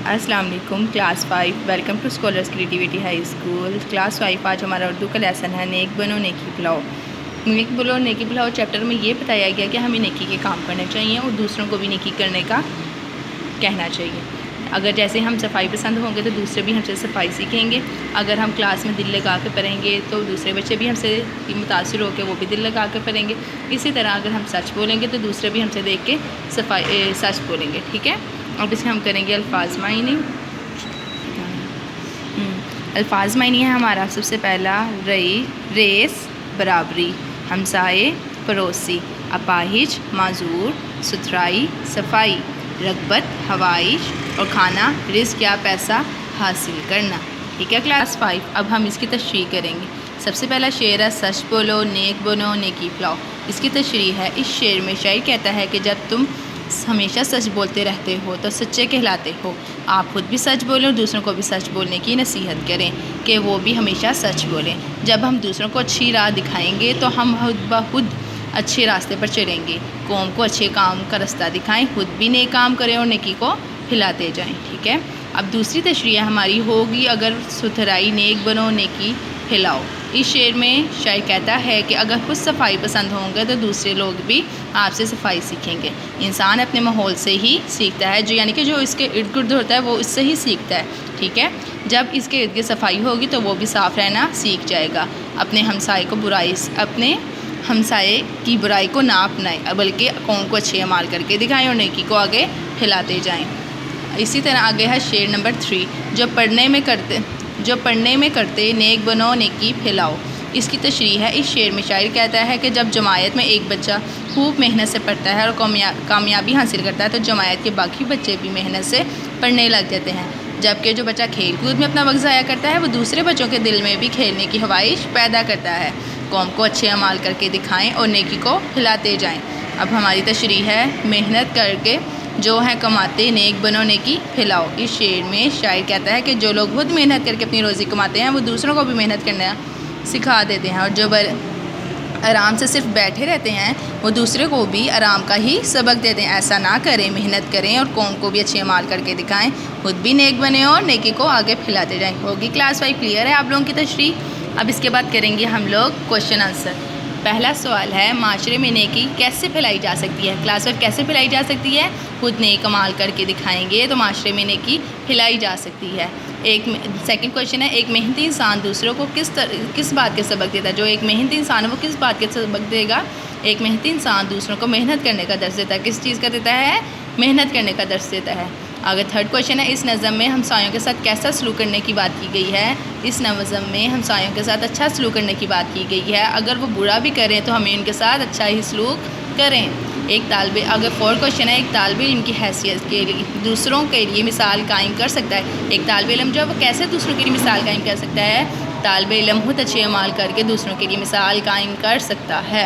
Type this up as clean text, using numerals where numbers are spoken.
अस्सलाम वालेकुम class 5 welcome to Scholars Creativity High School. Class 5 आज हमारा उर्दू का लेसन है नेक बनो नेकी बुलाओ। नेक बोलो नेकी बुलाओ चैप्टर में ये बताया गया कि हमें नेकी के काम करने चाहिए और दूसरों को भी नेकी करने का कहना चाहिए। अगर जैसे हम सफाई पसंद होंगे तो दूसरे भी हमसे सफाई सीखेंगे। अगर हम क्लास में दिल लगा के पढ़ेंगे तो दूसरे बच्चे भी हमसे मुतासिर होकर वो भी दिल लगा के पढ़ेंगे। इसी तरह अगर हम सच बोलेंगे तो दूसरे भी हमसे देख के सच बोलेंगे। ठीक है, अब इसे हम करेंगे अल्फाज मायने। अल्फाज मायने है हमारा सबसे पहला रेस बराबरी, हमसाए पड़ोसी, अपाहिज माजूर, सुथराई सफाई, रगबत हवाइश और खाना रिस्क या पैसा हासिल करना। ठीक है क्लास 5, अब हम इसकी तशरीह करेंगे। सबसे पहला शेर है सच बोलो नेक बनो नेकी फैलाओ। इसकी तशरीह है, इस शेर में शायर कहता है कि जब तुम हमेशा सच बोलते रहते हो तो सच्चे कहलाते हो। आप खुद भी सच बोलें और दूसरों को भी सच बोलने की नसीहत करें कि वो भी हमेशा सच बोलें। जब हम दूसरों को अच्छी राह दिखाएंगे तो हम खुद ब खुद अच्छे रास्ते पर चलेंगे। कौम को अच्छे काम का रास्ता दिखाएं, खुद भी नेक काम करें और नेकी को फैलाते जाएं। ठीक है, अब दूसरी तशरीह हमारी होगी अगर सुथराई नेक बनो नेकी फैलाओ। इस शेर में शायर कहता है कि अगर खुद सफाई पसंद होंगे तो दूसरे लोग भी आपसे सफाई सीखेंगे। इंसान अपने माहौल से ही सीखता है, जो यानी कि जो इसके इर्द गिर्द होता है वो इससे ही सीखता है। ठीक है, जब इसके इर्द गिर्द सफाई होगी तो वो भी साफ़ रहना सीख जाएगा। अपने हमसाए की बुराई को ना अपनाएं बल्कि कौम को अच्छे अमाल करके दिखाएं और नेकी को आगे फैलाते जाएं। इसी तरह आगे है शेर नंबर 3, जो पढ़ने में करते नेक बनो नेकी फैलाओ। इसकी तशरीह है, इस शेर में शायर कहता है कि जब जमायत में एक बच्चा खूब मेहनत से पढ़ता है और कामयाबी हासिल करता है तो जमायत के बाकी बच्चे भी मेहनत से पढ़ने लग जाते हैं। जबकि जो बच्चा खेल कूद में अपना वक्त ज़ाया करता है वो दूसरे बच्चों के दिल में भी खेलने की ख्वाहिश पैदा करता है। कौम को अच्छे अमाल करके दिखाएं और नेकी को फैलाते जाएं। अब हमारी तशरीह है, मेहनत करके जो है कमाते नेक बनो नेकी फैलाओ। इस शेर में शायर कहता है कि जो लोग खुद मेहनत करके अपनी रोज़ी कमाते हैं वो दूसरों को भी मेहनत करना सिखा देते हैं, और जो आराम से सिर्फ बैठे रहते हैं वो दूसरे को भी आराम का ही सबक देते हैं। ऐसा ना करें, मेहनत करें और कौम को भी अच्छे अमाल करके दिखाएं, खुद भी नेक बने और नेकी को आगे फैलाते जाएं। होगी क्लास 5 क्लियर है आप लोगों की तशरीह। अब इसके बाद करेंगे हम लोग क्वेश्चन आंसर। पहला सवाल है, माशरे में नेकी कैसे फैलाई जा सकती है? क्लास 5 कैसे फैलाई जा सकती है? खुद नेक अमाल करके दिखाएंगे तो माशरे में नेकी फैलाई जा सकती है। सेकंड क्वेश्चन है, एक मेहनती इंसान दूसरों को किस बात के सबक देता है? जो एक मेहनती इंसान है वो किस बात के सबक देगा? एक मेहनती इंसान दूसरों को मेहनत करने का दर्स देता है। किस चीज़ का देता है? मेहनत करने का दर्स देता है। आगे थर्ड क्वेश्चन है, इस नज़म में हमसायों के साथ कैसा सलूक करने की बात की गई है? इस नज़म में हमसायों के साथ अच्छा सलूक करने की बात की गई है। अगर वो बुरा भी करें तो हमें उनके साथ अच्छा ही सलूक करें। अगर फोर्थ क्वेश्चन है, एक तालिब इल्म की हैसियत के लिए दूसरों के लिए मिसाल कायम कर सकता है। एक तालिब इल्म जो है वो कैसे दूसरों के लिए मिसाल कायम कर सकता है? तालिब इल्म खुद अच्छे अमाल करके दूसरों के लिए मिसाल कायम कर सकता है।